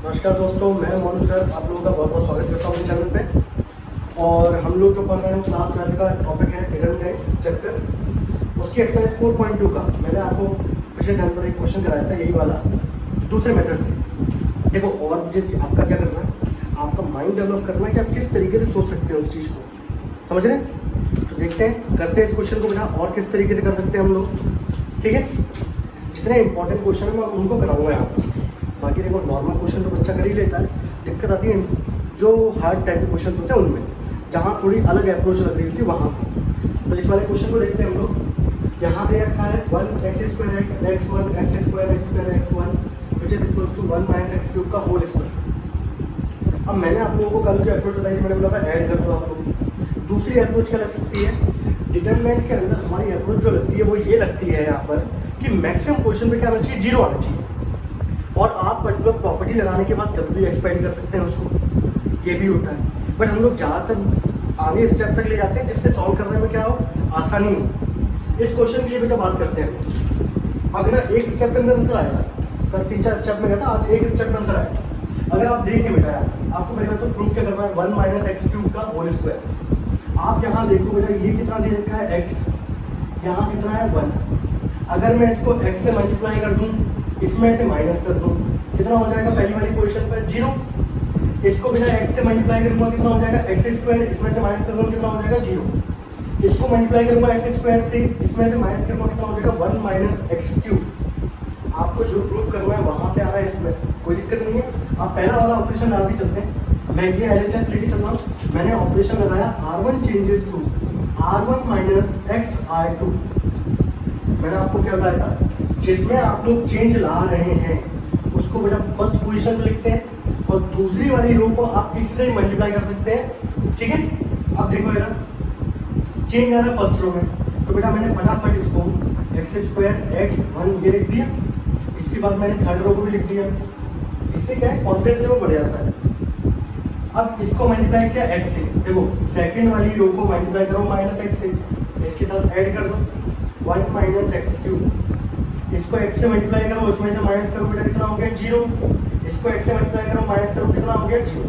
नमस्कार दोस्तों, मैं मोनू सर आप लोगों का बहुत बहुत स्वागत करता हूँ अपने चैनल पे। और हम लोग जो पढ़ रहे हैं क्लास 12 का टॉपिक है डिटरमिनेंट चैप्टर, उसकी एक्सरसाइज 4.2 का मैंने आपको पिछले टाइम पर एक क्वेश्चन कराया था, यही वाला दूसरे मेथड से। देखो, और मुझे आपका क्या करना है, आपका माइंड डेवलप करना है कि आप किस तरीके से सोच सकते हैं उस चीज़ को, समझ रहे हैं? तो देखते हैं, करते हैं इस क्वेश्चन को बिना और किस तरीके से कर सकते हैं हम लोग। ठीक है, जितने इंपॉर्टेंट क्वेश्चन है मैं उनको कराऊंगा यहाँ पर। बाकी देखो, नॉर्मल क्वेश्चन तो बच्चा कर ही लेता है, दिक्कत आती है जो हार्ड टाइप के क्वेश्चन होते हैं उनमें, जहाँ थोड़ी अलग अप्रोच लग रही होती है वहाँ पर। तो इस वाले क्वेश्चन को देखते हैं हम लोग। यहाँ दे रखा है 1x² x1 x² x² x1 which is equals to 1 - x³ का होल स्क्वायर। अब मैंने आप लोगों को कल जो अप्रोच बताई थी, मैंने बोला था ऐड कर दो आप लोग। दूसरी अप्रोच क्या लग सकती है, डिटरमिनेंट के अंदर हमारी अप्रोच जो लगती है वो ये लगती है यहाँ पर कि मैक्सिमम क्वेश्चन में क्या आना चाहिए, 0 आना चाहिए। और आप पर्टिकुलर प्रॉपर्टी लगाने के बाद कभी भी एक्सपेंड कर सकते हैं उसको, ये भी होता है। बट हम लोग ज़्यादातर आगे स्टेप तक ले जाते हैं जिससे सॉल्व करने में क्या हो, आसानी हो। इस क्वेश्चन के लिए बेटा बात करते हैं। अगर एक स्टेप के अंदर आंसर आएगा, कल 3-4 स्टेप में गया था, आज एक स्टेप में आंसर आएगा। अगर आप देखें बेटा, आपको पहले तो प्रूफ क्या करना है, 1 - x³ का होल स्क्वायर। आप यहाँ देखो बेटा, ये कितना दे रखा है x, यहाँ कितना है 1। अगर मैं इसको x से मल्टीप्लाई कर दूँ, इसमें से माइनस कर दूं, कितना हो जाएगा पहली वाली पोजीशन पर 0। इसको बिना x से मल्टीप्लाई करूंगा, कितना हो जाएगा x², इसमें से माइनस कर दूंगा, कितना हो जाएगा 0। इसको मल्टीप्लाई करूंगा x² से, इसमें से माइनस करूंगा, कितना हो जाएगा 1 - x³। आपको जो प्रूफ करना है वहां पे आ रहा है, इसमें कोई दिक्कत नहीं है। आप पहला वाला ऑपरेशन लगा के चलते हैं। मैं ये LHS लेके चल रहा हूँ, मैंने ऑपरेशन लगाया R1 changes to R1 - XI2। मैंने आपको क्या बताया था, जिसमें आप लोग चेंज ला रहे हैं उसको बेटा फर्स्ट पोजीशन में लिखते हैं और दूसरी वाली रो को आप इससे मल्टीप्लाई कर सकते हैं। ठीक है, अब देखो बेटा, चेंज आ रहा है फर्स्ट रो में, तो बेटा मैंने फटाफट इसको x² x1 ये लिख दिया। इसके बाद मैंने थर्ड रो को भी लिख दिया। इससे क्या है, कॉन्सेप्ट वो बढ़ जाता है। अब इसको मल्टीप्लाई किया x से, देखो सेकंड वाली रो को मल्टीप्लाई करो -x से, इसके साथ ऐड कर दो 1 - x³। इसको x से मल्टीप्लाई करो, उसमें से माइनस करो, बेटा कितना हो गया 0। इसको x से मल्टीप्लाई करो, माइनस करो, कितना हो गया 0।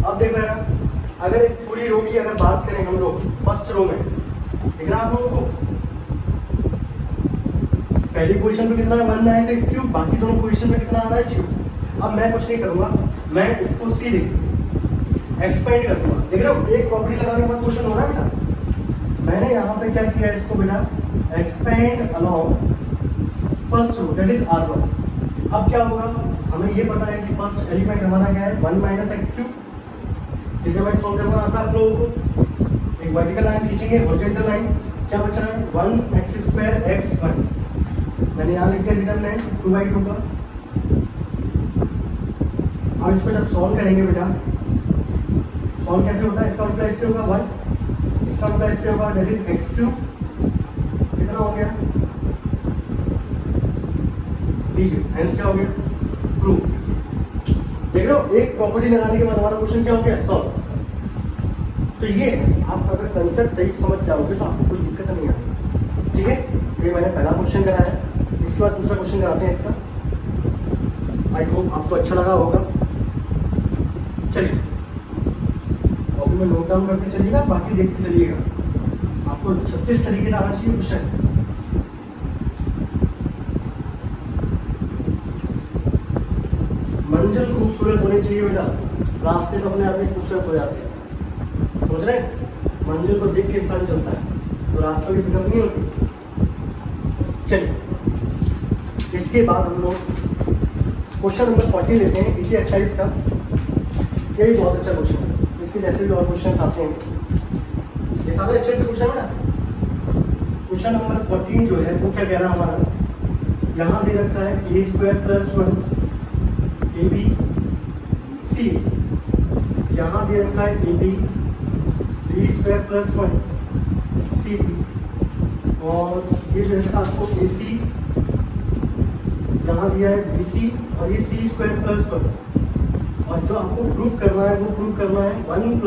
अब देखो यार, अगर इस पूरी रो की अगर बात करें हम लोग, फर्स्ट रो में दिख रहा है आप लोगों को, पहली पोजीशन पे कितना है 1 - x³, बाकी दोनों पोजीशन में कितना आ रहा है 0। अब मैं कुछ नहीं करूंगा, मैं इसको सीधे एक्सपेंड कर दूंगा। देख रहे हो, एक प्रॉपर्टी लगाने के बाद क्वेश्चन हो रहा है बेटा। मैंने यहाँ पे क्या किया, इसको बेटा expand along first row, that is R1। अब क्या होगा, हमें ये पता है कि फर्स्ट एलिमेंट हमारा क्या है 1 - x³। डिटरमिनेंट सॉल्व करना आता है आप लोगों को। एक वर्टिकल लाइन खींचेंगे, हॉरिजॉन्टल लाइन, क्या बच रहा है 1x² x1। मैंने यहाँ लिख दिया डिटरमिनेंट 2/2 का। अब इसको जब सॉल्व करेंगे बेटा, सॉल्व कैसे होता है, इसका मल्टीप्लाई इससे होगा 1, इसका मल्टीप्लाई इससे होगा, दैट इज x³। कितना हो गया, हेंस क्या हो गया, प्रूफ। देख रहे हो, एक प्रॉपर्टी लगाने के बाद हमारा क्वेश्चन क्या हो गया, सॉल्व। तो ये आप अगर कंसेप्ट सही समझ जाओगे तो आपको कोई दिक्कत नहीं आती। ठीक है, ये मैंने पहला क्वेश्चन कराया, इसके बाद दूसरा क्वेश्चन कराते हैं इसका। आई होप आपको अच्छा लगा होगा। चलिए, कॉपी में नोट डाउन करते चलिएगा, बाकी देखते चलिएगा। आपको 36 तरीके से आना चाहिए क्वेश्चन। मंजिल खूबसूरत होनी चाहिए बेटा, रास्ते तो अपने आप में खूबसूरत हो जाते हैं, समझ रहे हैं? मंजिल को देख के इंसान चलता है, तो रास्तों की फिक्र नहीं होती। चलिए, इसके बाद हम लोग क्वेश्चन नंबर 40 लेते हैं इसी एक्सरसाइज का। ये भी बहुत अच्छा क्वेश्चन है, इसके जैसे भी और क्वेश्चन आते हैं, ये सारे अच्छे अच्छे क्वेश्चन है ना। क्वेश्चन नंबर 14 जो है वो क्या कह रहा है हमारा, यहाँ दे रखा है a² + 1 ABC, यहाँ दे रखा है AB B² + 1 CD, और ये दे रखा है आपको AC, यहाँ दिया है BC, और ये C² + 1। और जो आपको प्रूफ करना है वो प्रूफ करना है 1 +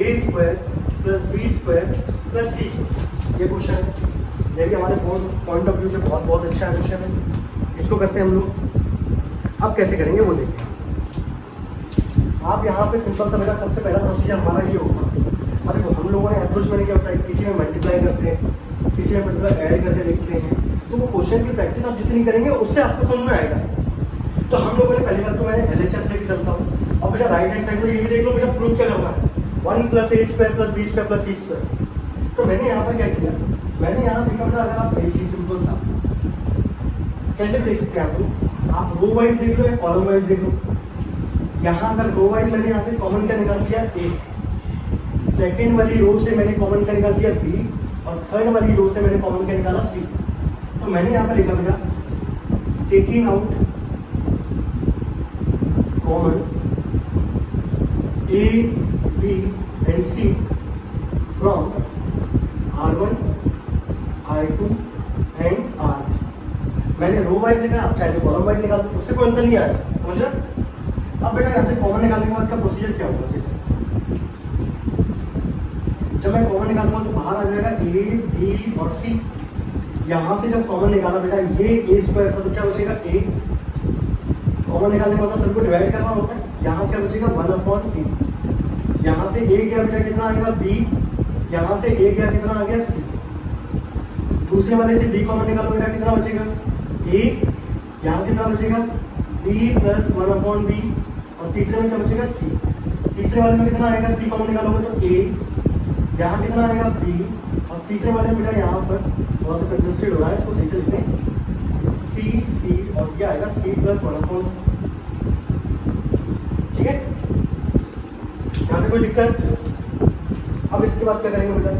A² + B² + C²। ये क्वेश्चन है, ये भी हमारे पॉइंट ऑफ व्यू से बहुत बहुत अच्छा क्वेश्चन है। इसको करते हैं हम लोग। अब कैसे करेंगे वो देखिए। आप यहाँ पे सिंपल सा बेटा सबसे पहला प्रोसीजर हमारा ये होगा। अब देखो हम लोगों ने अप्रोच में क्या होता है, किसी में मल्टीप्लाई करते हैं, किसी में मतलब ऐड करके देखते हैं, तो वो क्वेश्चन की प्रैक्टिस आप जितनी करेंगे उससे आपको समझ में आएगा। तो हम लोगों ने पहली बार तो मैं LHS लेके चलता हूँ। अब बेटा राइट हैंड साइड में ये भी देख लो बेटा, प्रूफ क्या करना है, 1 + a² + b² + c²। तो मैंने यहाँ पर क्या किया, मैंने यहाँ देखा बेटा, अगर आप देखिए सिंपल सा कैसे देख सकते हैं आप रो वाइज देख लो या कॉलम वाइज देख लो। यहाँ अगर रो वाइज मैंने यहाँ से कॉमन क्या निकाल दिया a, सेकेंड वाली रो से मैंने कॉमन क्या निकाल दिया b, और थर्ड वाली रो से मैंने कॉमन क्या निकाला c। तो मैंने यहाँ पर लिखा बेटा taking out common a, b and c from r1, r2 and r। मैंने रो वाइज लिखा, आप चाहे कॉलम वाइज निकाल दो, उससे कोई अंतर नहीं आया, समझ रहे। अब बेटा यहाँ से कॉमन निकालने के बाद का प्रोसीजर क्या होगा, देखो जब मैं कॉमन निकालूंगा तो बाहर आ जाएगा a, b और c। यहाँ से जब कॉमन निकाला बेटा ये a² था तो क्या बचेगा a। कॉमन निकालने का मतलब सबको डिवाइड करना होता है, यहाँ क्या बचेगा 1/a। यहाँ से a गया बेटा कितना आएगा b, यहाँ से a गया कितना आ गया c। दूसरे वाले से b कॉमन निकालो बेटा कितना बचेगा a, यहाँ कितना बचेगा b + 1/b, और तीसरे में क्या बचेगा c। तीसरे वाले में कितना आएगा c कॉमन निकालोगे तो a, यहाँ कितना आएगा b, और तीसरे वाले में बेटा यहाँ पर बहुत कंजस्टेड हो रहा है, इसको सही से लिखते हैं c और क्या आएगा c + 1/c। ठीक है, यहाँ से कोई दिक्कत। अब इसके बाद क्या करेंगे बेटा,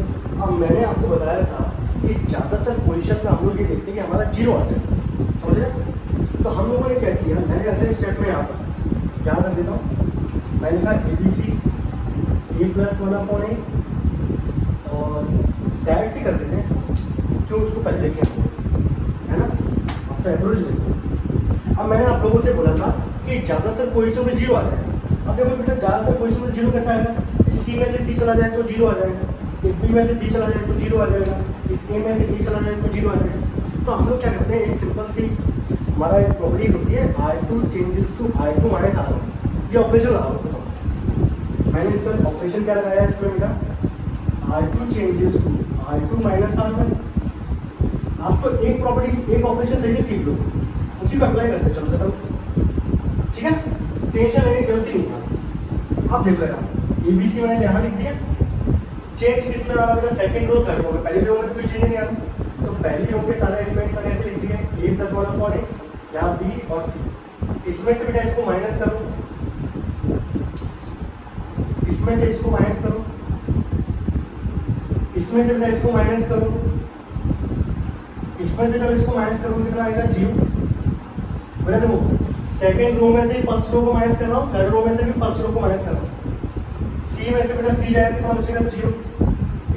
अब मैंने आपको बताया था कि ज़्यादातर पोजीशन में हम लोग ये देखते हैं कि हमारा 0 आ जाए, समझ रहे। तो हम लोगों ने क्या किया, मैंने अगले स्टेप में यहाँ पर याद रख देता हूँ, मैंने लिखा ABC a + 1/a, और डायरेक्ट ही कर देते हैं क्यों, उसको पहले देखें है ना। अब तो एवरेज देखो। अब मैंने आप लोगों से बोला था कि ज़्यादातर पोजीशन में 0 आ जाए। अब देखो बेटा ज़्यादातर पोजीशन में 0 कैसा आएगा, इस C में से C चला जाए तो 0 आ जाएगा, इस B में से B चला जाए तो 0 आ जाएगा, इस A में से A चला जाए तो 0 आ जाएगा। तो हम लोग क्या करते हैं, एक सिंपल सी हमारा एक प्रॉपर्टी होती है I2 changes to I2 - R1। ये ऑपरेशन लगा लो, बताओ मैंने इसका ऑपरेशन क्या लगाया है इसमें बेटा, I2 changes to I2 - R1। आप तो एक प्रॉपर्टी एक ऑपरेशन सही से सीख लो, उसी को अप्लाई करते चलो खत्म। ठीक है, टेंशन लेने की जरूरत ही नहीं है। अब देखो यार ABC मैंने यहाँ लिख दिया, चेंज किसमें आ रहा है, सेकंड रो थर्ड रो में। पहली रो में तो कोई चेंज नहीं आ रहा, तो पहली रो के सारे एलिमेंट्स मैंने ऐसे लिख दिए a + 1/a, यहाँ b और c। इसमें से बेटा इसको माइनस करो, इसमें से इसको माइनस करो, इसमें से बेटा इसको माइनस करो, इसमें से जब इसको माइनस करोगे कितना आएगा 0। बेटा देखो सेकंड रो में से फर्स्ट रो को माइनस कर रहा हूँ, थर्ड रो में से भी फर्स्ट रो को माइनस कर रहा हूँ। C में से बेटा C जाएगा कितना बचेगा 0,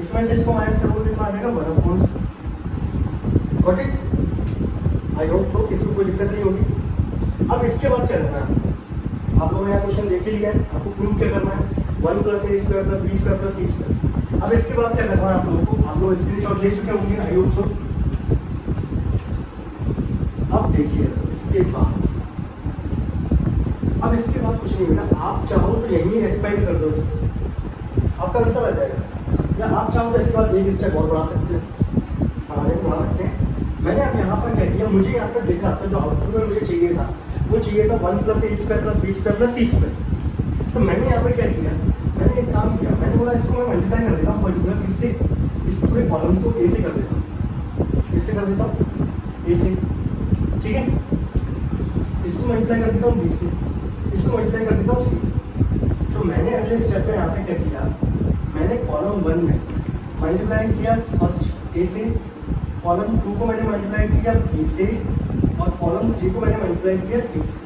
इसमें से इसको माइनस करोगे कितना आ जाएगा 1/4। गॉट इट, आई होप तो इसमें कोई दिक्कत नहीं होगी। अब इसके बाद क्या करना है, आप लोगों ने यहाँ क्वेश्चन देख ही लिया है, आपको प्रूव क्या करना है, 1 + a² + b² + c²। अब इसके बाद क्या करना है आप लोगों को, आप लोग स्क्रीनशॉट ले चुके होंगे आई होप तो। अब देखिए इसके बाद, अब इसके बाद कुछ नहीं बेटा, आप चाहो तो यहीं एक्सपेंड कर दो इसको, आपका आंसर आ जाएगा, या आप चाहो तो इसके बाद एक स्टेप और बढ़ा सकते हो, बढ़ा सकते हैं। मैंने अब यहाँ पर क्या किया, मुझे यहाँ पर दिख रहा था जो आउटपुट में मुझे चाहिए था, वो चाहिए था 1 + a² + b² + c²। तो मैंने यहाँ पर क्या किया, मैंने एक काम किया, मैंने बोला इसको मैं मल्टीप्लाई कर देता हूँ पर्टिकुलर किससे, इस पूरे कॉलम को a से कर देता हूँ, किससे कर देता हूँ a से, ठीक है। इसको मल्टीप्लाई कर देता हूँ b से, इसको मल्टीप्लाई कर देता हूँ c से। तो मैंने अगले स्टेप में यहाँ पे क्या किया, मैंने कॉलम 1 में मल्टीप्लाई किया फर्स्ट a से, कॉलम 2 को मैंने मल्टीप्लाई किया b से, और कॉलम 3 को मैंने मल्टीप्लाई किया c से।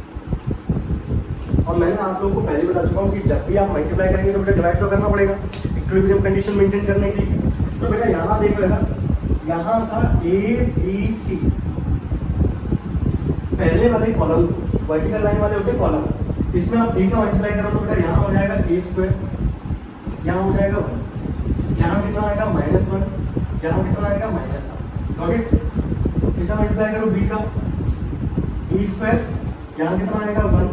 और मैंने आप लोगों को पहले बता चुका हूँ कि जब भी आप मल्टीप्लाई करेंगे तो बेटा डिवाइड तो करना पड़ेगा इक्विलिब्रियम कंडीशन मेंटेन करने के लिए। तो बेटा यहाँ देखो बेटा, यहाँ था a b c, पहले वाले कॉलम वर्टिकल लाइन वाले होते कॉलम, इसमें आप a का मल्टीप्लाई करो तो बेटा यहाँ हो जाएगा a², यहाँ हो जाएगा 1, यहाँ कितना आएगा -1, यहाँ कितना आएगा -1। गॉट इट, इसे मल्टीप्लाई करो b का b², यहाँ कितना आएगा 1,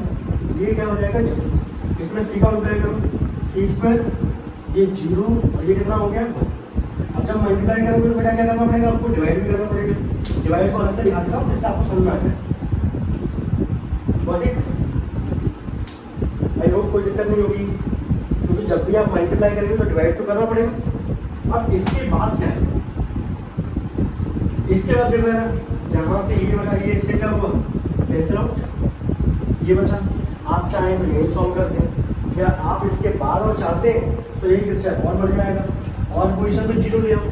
ये क्या हो जाएगा 0। इसमें सी का मल्टीप्लाई करो, सी स्क्वायर, ये 0 और ये कितना हो गया 1। अब जब मल्टीप्लाई करोगे तो बेटा क्या करना पड़ेगा, आपको डिवाइड भी करना पड़ेगा। डिवाइड को अलग से दिखा देता हूँ जिससे आपको समझ में आ जाए। Got it? आई होप कोई दिक्कत नहीं होगी, क्योंकि जब भी आप मल्टीप्लाई करेंगे तो डिवाइड तो करना पड़ेगा। अब इसके बाद क्या है, इसके बाद देखो यार, यहाँ से ये बचा, ये इससे क्या हुआ कैंसिल आउट, ये बचा। आप चाहें तो यही सॉल्व करते हैं, या आप इसके बाद और चाहते हैं तो एक स्टेप और बढ़ जाएगा, और पोजीशन पे 0 ले आओ।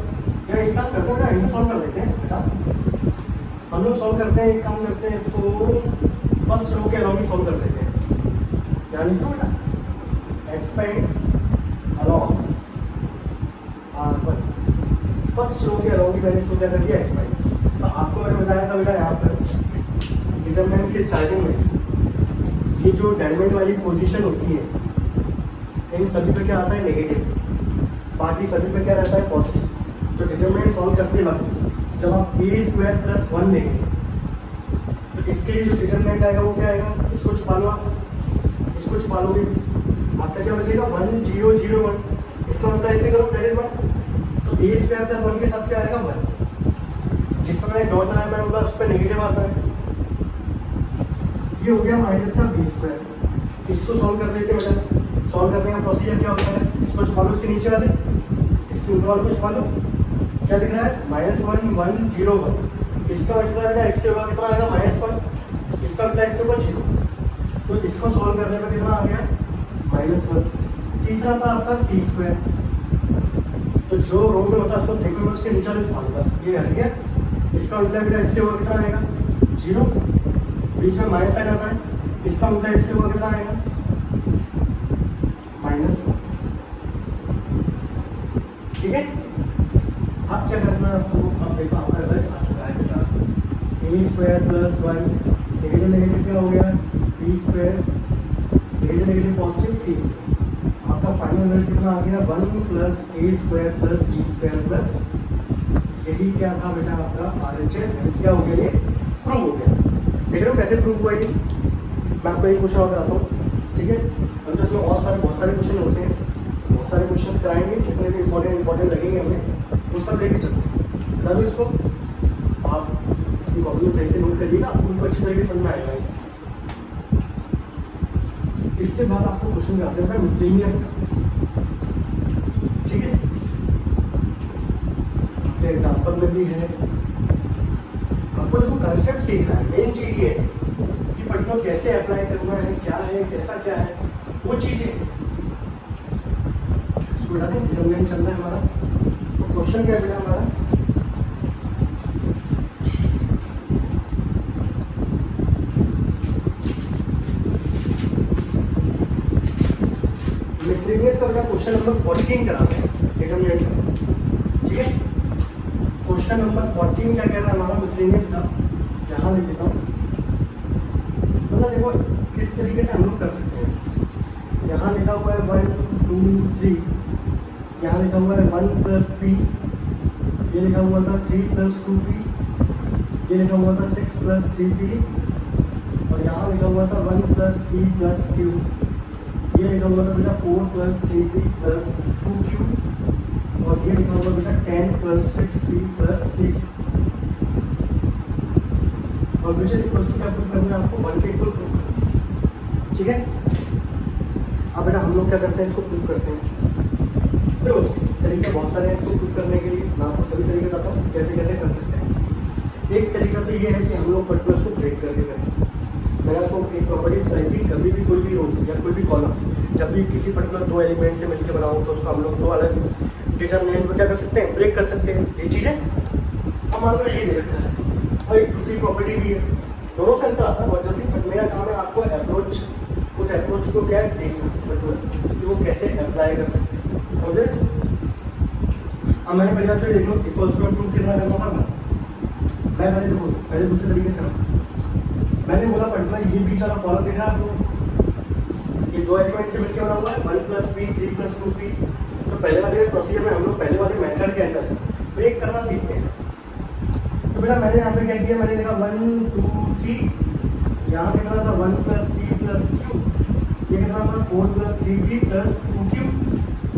या एक काम करते हैं ना, इनको सॉल्व कर देते हैं बेटा। हम लोग सॉल्व करते हैं, एक काम करते हैं, इसको फर्स्ट रो के अलाउंग सॉल्व कर देते हैं। यानी तो बेटा expand along R1, first row के अलाउंग मैंने इसको क्या कर दिया एक्सपेंड। तो आपको मैंने बताया था बेटा यहाँ पर डिटरमिनेंट के स्टार्टिंग में ये जो डायमंड वाली पोजीशन होती है, इन सभी पे क्या आता है नेगेटिव, बाकी सभी पे क्या रहता है पॉजिटिव। तो डिटरमिनेंट सॉल्व करते वक्त जब आप a² + 1 लेंगे तो इसके लिए जो डिटरमिनेंट आएगा वो क्या आएगा, इसको छुपा लो आप, इसको छुपा लोगे, आपका क्या बचेगा 1 0 0 1। इसका मतलब ऐसे करो दैट इज 1। तो a² + 1 के साथ क्या आएगा 1। जिस पर मैंने डॉट लगाया मैंने बोला उस पर नेगेटिव आता है। ये हो गया माइनस का b²। इसको सॉल्व कर देते हैं बेटा। सॉल्व करने का प्रोसीजर क्या होता है, इसको छुपा लो, इसके नीचे वाले, इसके ऊपर वाले को छुपा लो। क्या दिख रहा है -1 1 0 1। इसका मतलब बेटा इससे होगा कितना आएगा -1, इसका मतलब इससे होगा 0। तो इसको सॉल्व करने पर कितना आ गया -1। तीसरा था आपका c²। तो जो रो में होता है उसको देखो मैं उसके नीचे छुपा दो, बस ये हट गया। इसका मतलब बेटा इससे होगा कितना आएगा 0, बीच में माइनस साइन आता है। इसका मतलब इससे होगा कितना आएगा -1। ठीक है, अब क्या करना है आपको, अब देखो आपका रिजल्ट आ चुका है बेटा a² + 1, नेगेटिव नेगेटिव क्या हो गया b², negative negative positive c²। आपका फाइनल रिजल्ट कितना आ गया 1 + a² + b², यही क्या था बेटा आपका RHS। क्या हो गया, ये प्रूव हो गया। देख रहे हो कैसे प्रूव हुआ ये। मैं आपको एक क्वेश्चन और कराता हूँ, ठीक है। हम तो इसमें और बहुत सारे क्वेश्चन होते हैं, बहुत सारे क्वेश्चन कराएंगे, जितने भी इंपॉर्टेंट लगेंगे हमें वो सब लेके चलते हैं। बता दो इसको, आप कॉपी में सही से नोट करिएगा, आपको उनको अच्छी तरीके से समझ में आएगा। इसके बाद आपको क्वेश्चन कराते हैं मिसलेनियस का, ठीक है। आपके एग्जाम्पल में भी है, आपको देखो कंसेप्ट सीखना है। मेन चीज ये है कि पर्टिकुलर कैसे अप्लाई करना है, क्या है, कैसा क्या है, वो चीजें इसको बता दें। डिटरमिनेंट चलना है हमारा, तो क्वेश्चन क्या है बेटा हमारा, मिसलेनियस का बेटा क्वेश्चन नंबर 14 कराते हैं डिटरमिनेंट का, ठीक है। क्वेश्चन नंबर 14 क्या कह रहा है हमारा मिसलेनियस का, यहाँ लिख देता हूँ। मतलब देखो किस तरीके से हम लोग कर सकते हैं। यहाँ लिखा हुआ है 1 2 3, यहाँ लिखा हुआ है 1 + p, ये लिखा हुआ था 3 + 2p, ये लिखा हुआ था 6 + 3p, और यहाँ लिखा हुआ था 1 + p + q, ये लिखा हुआ था बेटा 4 + 3p + 2q, और ये लिखा हुआ बेटा 10 + 6p + 3q। और मुझे इक्वल टू क्या प्रूव करना है आपको 1 के इक्वल प्रूव करना, ठीक है। अब बेटा हम लोग क्या करते हैं, इसको प्रूव करते हैं। देखो तरीके बहुत सारे हैं इसको प्रूव करने के लिए, मैं आपको सभी तरीके बताता हूँ कैसे कैसे कर सकते हैं। एक तरीका तो ये है कि हम लोग पर्टिकुलर को ब्रेक करके करें। मैंने आपको एक प्रॉपर्टी बताई थी, कभी भी कोई भी रो या कोई भी कॉलम जब भी किसी पर्टिकुलर दो एलिमेंट से मिलकर बनाओ तो उसको हम लोग दो अलग डिटरमिनेंट को क्या कर सकते हैं, ब्रेक कर सकते हैं। ये चीज़ें अब मान लो ये दे रखा है और एक दूसरी प्रॉपर्टी भी है, दोनों से आंसर आता है बहुत जल्दी। बट मेरा काम है आपको अप्रोच, उस अप्रोच को क्या है देखना पर्टिकुलर कि वो कैसे अप्लाई कर सकते हैं, समझे। अब मैंने पहले आपको देख लो इक्वल्स टू प्रूफ कितना करना पड़ता। मैं पहले देखो पहले दूसरे तरीके से मैंने बोला पर्टिकुलर ये बीच वाला कॉलम दिख रहा है आपको, ये दो एलिमेंट से मिलकर बना हुआ है 1 + p 3 + 2p। तो पहले वाले प्रोसीजर में हम लोग पहले वाले मेथड के अंदर ब्रेक करना सीखते हैं। तो बेटा मैंने यहाँ पे क्या किया, मैंने लिखा 1 2 3, यहाँ पे लिखा था 1 + p + q, ये कितना था 4 + 3p + 2q,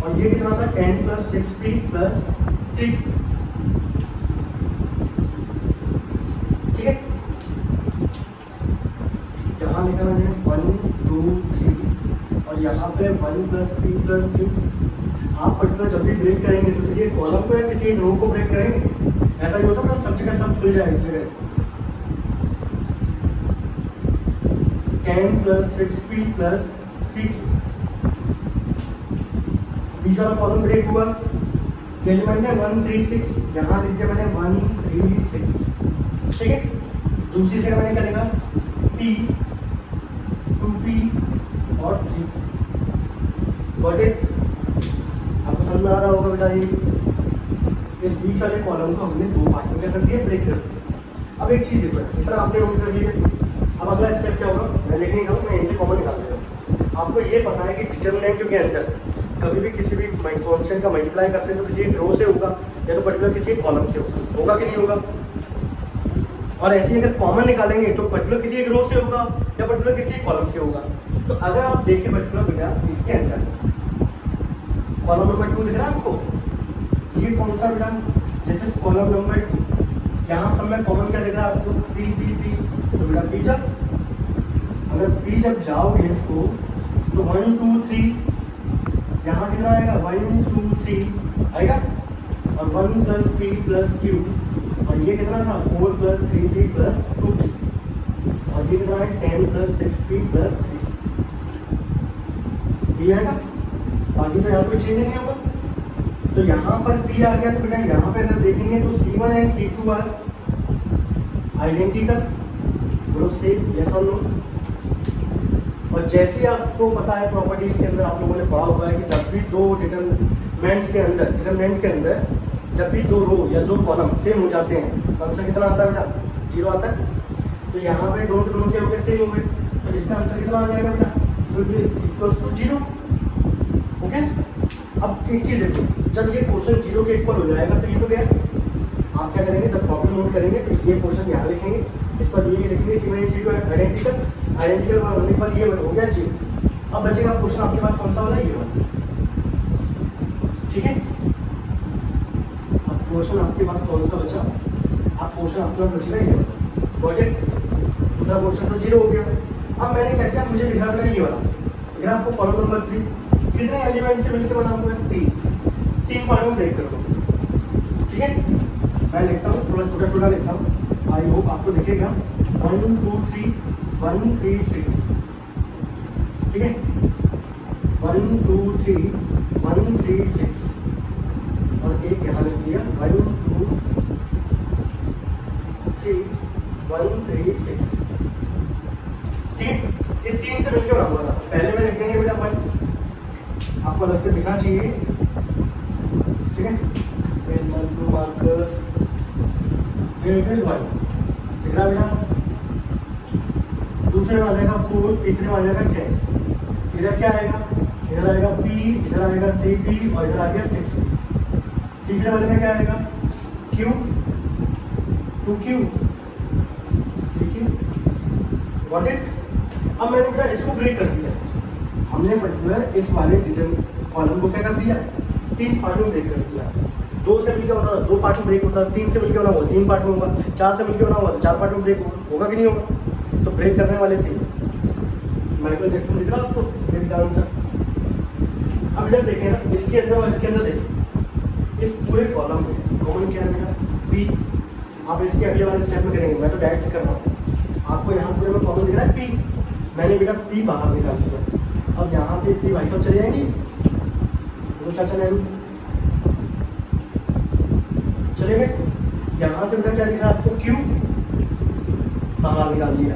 और ये कितना था 10 + 6p + 3q। ठीक है, यहाँ लिखा मैंने 1 2 3, और यहाँ पे 1 + p + q। आप पर्टिकुलर जब भी ब्रेक करेंगे तो किसी एक कॉलम को या किसी एक रो को ब्रेक करेंगे, ऐसा ही होता है ना, सब जगह सब खुल जाए एक जगह। 10 + 6p + 3q, बीच वाला कॉलम ब्रेक हुआ, एलिमेंट है 1 3 6, यहाँ लिख दिया मैंने 1 3 6। ठीक है, दूसरी जगह मैंने क्या लिखा p 2p और 3। Got it? आपको समझ आ रहा होगा बेटा। ये इस बीच वाले कॉलम को हमने दो पार्ट में क्या कर दिया, ब्रेक कर दिया। अब एक चीज देखो, इतना आपने नोट कर लिया, अब अगला स्टेप क्या होगा, मैं लिख नहीं मैं इनसे कॉमन निकाल देता हूँ। आपको ये पता है कि डिटरमिनेंट के अंदर कभी भी किसी भी कॉन्स्टेंट का मल्टीप्लाई करते हैं तो किसी एक रो से होगा या तो पर्टिकुलर किसी एक कॉलम से होगा कि नहीं होगा। और ऐसे ही अगर कॉमन निकालेंगे तो पर्टिकुलर किसी एक रो से होगा या पर्टिकुलर किसी एक कॉलम से होगा। तो अगर आप देखें पर्टिकुलर बेटा इसके अंदर कॉलम नंबर 2 दिख रहा है आपको, ये कौन सा बेटा, दिस इज कॉलम नंबर 2। यहाँ सब में कॉमन क्या दिख रहा है आपको, 3p। तो बेटा p जब अगर p जब जाओगे इसको तो 1 2 3, यहाँ कितना आएगा 1 2 3 आएगा, और 1 + p + q, और ये कितना था 4 + 3p + 2q, और ये कितना है 10 + 6p + 3। ये आएगा, बाकी तो यहाँ कोई चेंज नहीं होगा। तो यहाँ पर p आ गया, तो बेटा यहाँ पे अगर देखेंगे तो c1 and c2 are identical, बोलो सेम, यस और नो। और जैसे ही आपको पता है प्रॉपर्टीज के अंदर आप लोगों ने पढ़ा हुआ है कि जब भी दो डिटरमिनेंट के अंदर जब भी दो रो या दो कॉलम सेम हो जाते हैं तो आंसर कितना आता है बेटा, 0 आता है। तो यहाँ पे दोनों के दोनों क्या हो गए, सेम हो गए, तो इसका आंसर कितना आ जाएगा बेटा, इक्वल्स टू 0। ओके, अब एक चीज देखो, जब ये पोर्शन 0 के इक्वल हो जाएगा तो ये तो गया। आप क्या करेंगे, जब प्रॉब्लम नोट करेंगे तो ये पोर्शन यहाँ लिखेंगे, इस पर ये लिखेंगे c1 c2 आइडेंटिकल होने पर ये हो गया 0। अब बचेगा पोर्शन आपके पास कौन सा वाला, ये वाला। ठीक है, अब पोर्शन आपके पास कौन सा बचा, अब पोर्शन आपके पास बचेगा ये वाला। Got it? दूसरा पोर्शन तो 0 हो गया। अब मैंने क्या किया, मुझे लिखा था ये वाला, लिखा आपको कॉलम नंबर 3 कितने एलिमेंट से मिलकर बना हुआ है, 3 पार्ट में ब्रेक कर दो। ठीक है, मैं लिखता हूँ, थोड़ा छोटा छोटा लिखता हूँ, आई होप आपको दिखेगा। 1 2 3 1 3 6। ठीक है, 1 2 3 1 3 6, और एक यहाँ लिख दिया 1 2 3 1 3 6। ठीक है, ये 3 से मिलकर बना हुआ था। पहले में लिख देंगे बेटा 1, आपको अलग से दिखना चाहिए। ठीक है, मार्कर ये इट इज 1 दिख रहा बेटा, दूसरे में आ जाएगा 4, तीसरे में आ जाएगा 10। इधर क्या आएगा, इधर आएगा p, इधर आएगा 3p, और इधर आ गया 6p। तीसरे वाले में क्या आएगा, q 2q 3q। Got it? अब मैंने बेटा इसको ब्रेक कर दिया, हमने पर्टिकुलर इस वाले कॉलम को क्या कर दिया, 3 पार्ट में ब्रेक कर दिया। 2 से मिलकर बना 2 पार्ट में ब्रेक होता है, 3 से मिलकर बना हुआ 3 पार्ट में होगा, 4 से मिलकर बना हुआ 4 पार्ट में ब्रेक होगा कि नहीं होगा। तो ब्रेक करने वाले से माइकल जैक्सन दिख रहा आपको, ब्रेक डांसर। अब इधर देखें ना, इसके अंदर और इसके अंदर देखें, इस पूरे कॉलम में कॉमन क्या है बेटा, p। आप इसके अगले वाले स्टेप में करेंगे, मैं तो डायरेक्ट कर रहा हूँ। आपको यहाँ पूरे में कॉमन दिख रहा है p, मैंने बेटा p बाहर निकाल दिया। अब यहाँ से p भाई सब चले जाएंगे, तो चाचा नेहरू चले गए। यहाँ से बेटा क्या दिख रहा है आपको, q बाहर निकाल दिया।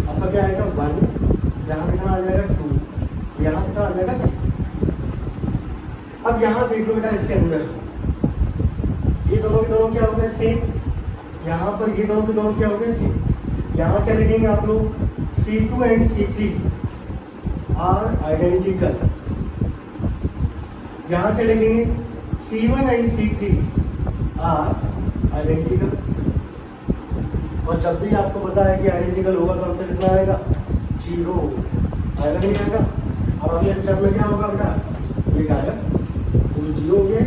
आपका क्या आएगा 1, यहाँ कितना आ जाएगा 2, यहाँ कितना आ जाएगा 3। अब यहाँ देख लो बेटा, इसके अंदर ये दोनों के दोनों क्या हो गए, सेम। यहाँ पर ये दोनों के दोनों क्या हो गए, सेम। यहाँ क्या लिखेंगे आप लोग, c2 and c3 are identical. यहाँ क्या लिखेंगे, c1 and c3 are identical. और जब भी आपको पता है कि आइडेंटिकल होगा तो आंसर कितना आएगा, 0। आएगा कि नहीं आएगा। अब अगले स्टेप में क्या होगा बेटा, ये गायब, ये जीरो हो गया,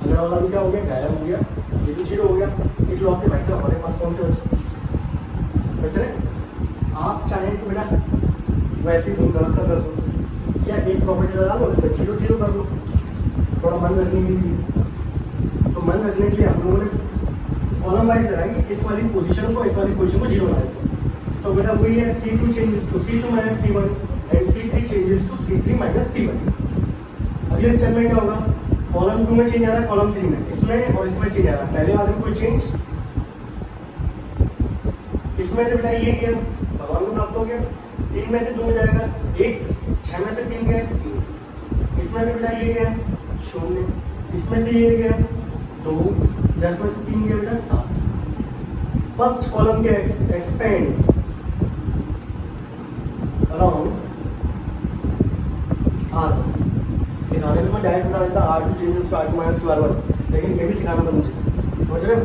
अगला वाला भी क्या हो गया, गायब हो गया, ये भी जीरो हो गया। एक लॉ के भाई साहब हमारे पास कौन से बच रहे? आप चाहें तो बेटा वैसे ही गलत कर दो, या एक प्रॉपर्टी लगा लो, जीरो जीरो कर लो, थोड़ा मन रखने के लिए। तो मन रखने के लिए हम लोगों ने कॉलम वाइज लगाई, इस वाली पोजीशन को इस वाली पोजीशन को जीरो बनाए। तो बेटा वही है C2 changes to C2 minus C1 and C3 changes to C3 minus C1। अगले स्टेप में क्या होगा, कॉलम 2 में चेंज आ रहा है, कॉलम 3 में, इसमें और इसमें चेंज आ रहा है। पहले वाले में कोई चेंज, इसमें से बेटा ये गया, भगवान को प्राप्त हो गया, 3 में से 2 में जाएगा 1, 6 में से 3 गया 3, इसमें से बेटा ये गया 0, इसमें से ये गया 2, 10 में से 3 गया बेटा 7। फर्स्ट कॉलम के एक्सपेंड अराउंड R। सिखाने में मैं डायरेक्ट बता देता R2 changes to R2 minus 2 R1, लेकिन ये भी सिखाना था मुझे, समझ रहे हो?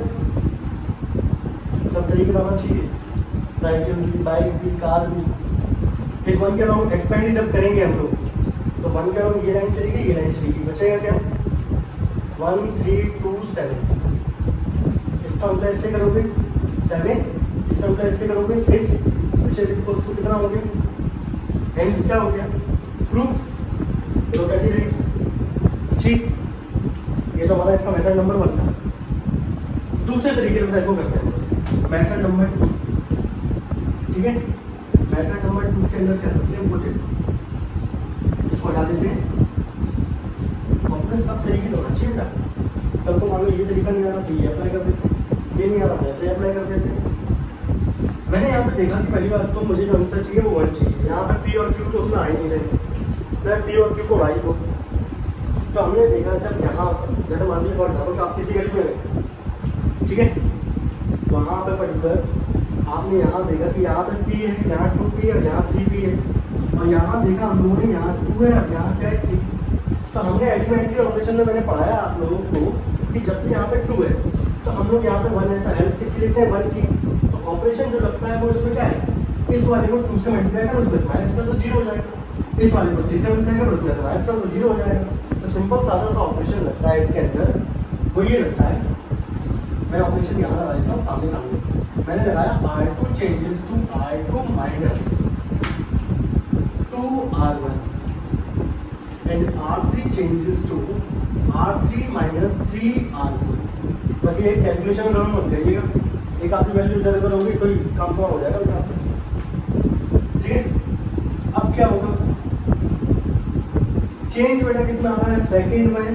सब तरीके से आना चाहिए, साइकिल भी, बाइक भी, कार भी। इस 1 के अराउंड एक्सपेंड जब करेंगे हम लोग, तो 1 के अराउंड ये लाइन चलेगी, ये लाइन चलेगी, बचेगा क्या 1 3 2 7। इसका अप्लाई से करोगे 7, इसका अप्लाई से करोगे 6, विच इज इक्वल टू कितना हो गया, हेंस क्या हो गया, प्रूफ। तो कैसी रही, ठीक। ये तो हमारा इसका मेथड नंबर 1 था। दूसरे तरीके से इसको करते हैं, मेथड नंबर 2, ठीक है। मेथड नंबर 2 के अंदर क्या करते हैं वो देखो, इसको हटा देते हैं। अपने सब तरीके से होना चाहिए बेटा, तब तो मान लो ये तरीका नहीं आ रहा तो ये अप्लाई कर देते, ये नहीं आ रहा वैसे अप्लाई कर देते। मैंने यहाँ पे देखा कि पहली बात तो मुझे जो आंसर चाहिए वो 1 चाहिए, यहाँ पे P और Q तो उसमें आ ही नहीं रहे, मैं P और Q को y दो। तो हमने देखा जब यहाँ जैसे मान लीजिए फॉर एग्जाम्पल आप किसी गली में गए, ठीक है, वहाँ पे पर्टिकुलर आपने यहाँ देखा कि यहाँ पे P है, यहाँ 2P है, यहाँ 3P है, और यहाँ देखा हम लोगों ने यहाँ 2 है और यहाँ क्या है 3। तो हमने एलिमेंट्री ऑपरेशन में मैंने पढ़ाया आप लोगों को कि जब भी यहाँ पे 2 है तो हम लोग यहाँ पे 1 है, तो हेल्प किसकी लेते हैं 1 की। तो ऑपरेशन जो लगता है वो इसमें क्या है, इस वाले को 2 से मल्टीप्लाई करो, उसमें माइनस कर तो 0 हो जाएगा, इस वाले को 3 से मल्टीप्लाई करो, उसमें माइनस कर तो 0 हो जाएगा। तो सिंपल सादा सा ऑपरेशन लगता है इसके अंदर, वो ये लगता है। मैं ऑपरेशन यहाँ लगा देता हूँ सामने सामने, मैंने लगाया R2 changes to R2 minus 2R1 and R3 changes to R3 minus 3R2। बस ये कैलकुलेशन करो मत करिएगा, एक आधी वैल्यू इधर उधर होगी, कोई काम तो हो जाएगा बेटा, ठीक है। अब क्या होगा, चेंज बेटा किस में आ रहा है, सेकेंड में,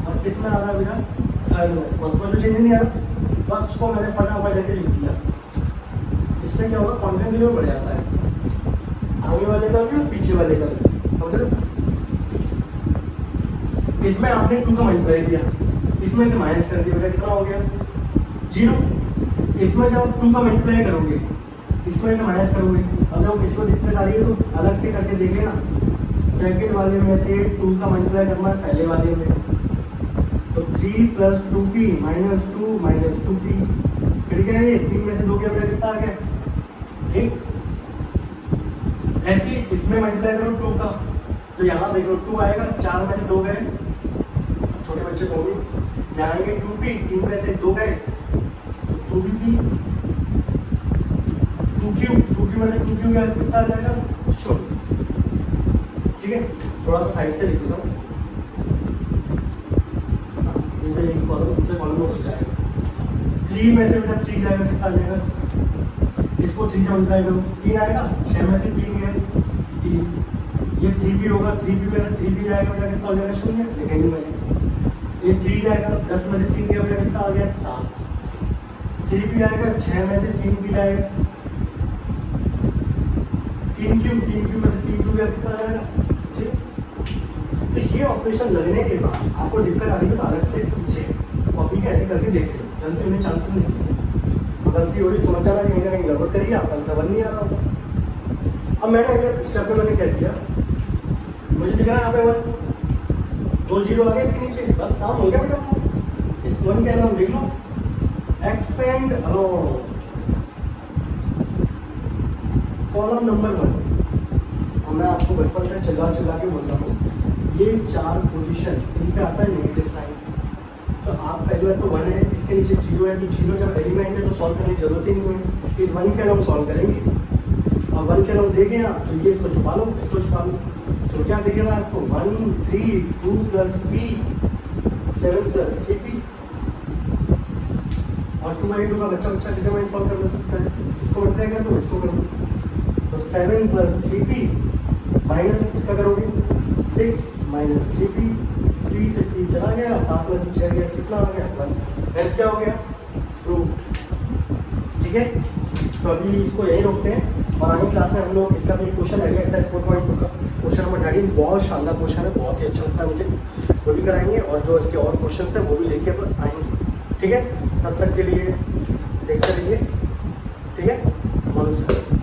और किस में आ रहा है बेटा, थर्ड में। फर्स्ट में तो चेंज नहीं आ रहा, फर्स्ट को मैंने फटाफट ऐसे लिख दिया, इससे क्या होगा कॉन्फिडेंस लेवल बढ़ जाता है, आगे वाले का भी और पीछे वाले का भी, समझ रहे हो। इसमें आपने 2 का मल्टीप्लाई किया, इसमें से माइनस कर दिया, कितना हो गया 0। इसमें जब आप 2 का मल्टीप्लाई करोगे, इसमें से माइनस करोगे, अब जब किसी को दिक्कत आ रही है तो अलग से करके देख लेना। सेकेंड वाले में से 2 का मल्टीप्लाई करना है पहले वाले में, तो 3 + 2p माइनस 2 माइनस 2p, फिर क्या है 3 में से 2 क्या कितना आ गया 1। ऐसे इसमें मल्टीप्लाई करो 2 का, तो यहाँ देखो 2 आएगा, 4 में से 2 गए, छोटे बच्चे को भी यहाँ आएंगे 2p, 3 में से 2 गए तो 2p, 2q में से 2q गया कितना आ जाएगा 0, ठीक है। थोड़ा सा साइड से लिख देता हूँ, एक कॉलम दूसरे कॉलम में घुस जाएगा। 3 में से बेटा 3 जाएगा, कितना आ जाएगा, इसको 3 से मल्टीप्लाई करो, 3 आएगा, 6 में से 3 गए 3, ये 3p होगा, 3p में से 3p जाएगा बेटा कितना हो जाएगा 0, लिखेंगे मैंने। ये 3 जाएगा, 10 में से 3 गया बेटा कितना आ गया 7, 3p आएगा, 6 में से 3p जाएगा, 3q में से 3q गया कितना आ जाएगा 6। तो ये ऑपरेशन लगने के बाद आपको दिक्कत आ रही है तो अलग से पीछे कॉपी कैसे करके देख लो, गलती होने चांसेस नहीं, गलती हो रही समझ जाना कहीं ना कहीं गड़बड़ करिए, आपका आंसर बन नहीं आ रहा होगा। अब मैंने अगले स्टेप में मैंने क्या किया, मुझे दिख रहा है यहाँ पे 2 0 आ गए इसके नीचे, बस काम हो गया बेटा। इस 1 के नाम देख लो, एक्सपेंड कॉलम नंबर 1, और मैं आपको बचपन से चिल्ला चिल्ला के बोलता हूँ, ये 4 पोजीशन इन पे आता है नेगेटिव साइन। तो आप पहले तो 1 है, इसके नीचे 0 है, तो 0 जब एलिमेंट है तो सॉल्व करने की जरूरत ही नहीं है, इस 1 के अलावा सॉल्व करेंगे। और 1 के अलावा देखें आप तो ये इसको छुपा लो, इसको छुपा लो, तो क्या दिखेगा आपको 1 3 2 प्लस p 7 प्लस 3p। और 2 का बच्चा डिटरमाइन सॉल्व कर सकता है, इसको मल्टीप्लाई कर दो, इसको कर दो, तो 7 प्लस 3p माइनस इसका करोगे 6 माइनस 3p, 3 से p चला गया, 7 प्लस 6 गया, कितना आ गया 1। नेक्स्ट क्या हो गया प्रूफ। ठीक है, तो अभी इसको यही रोकते हैं और आगे क्लास में हम लोग इसका भी क्वेश्चन है एक्सरसाइज 4.2 का क्वेश्चन नंबर 13, बहुत शानदार क्वेश्चन है, बहुत ही अच्छा लगता है मुझे, वो भी कराएंगे और जो इसके और क्वेश्चन है वो भी लेके आएंगे। ठीक है, तब तक के लिए देखते रहिए। ठीक है, मनु सर।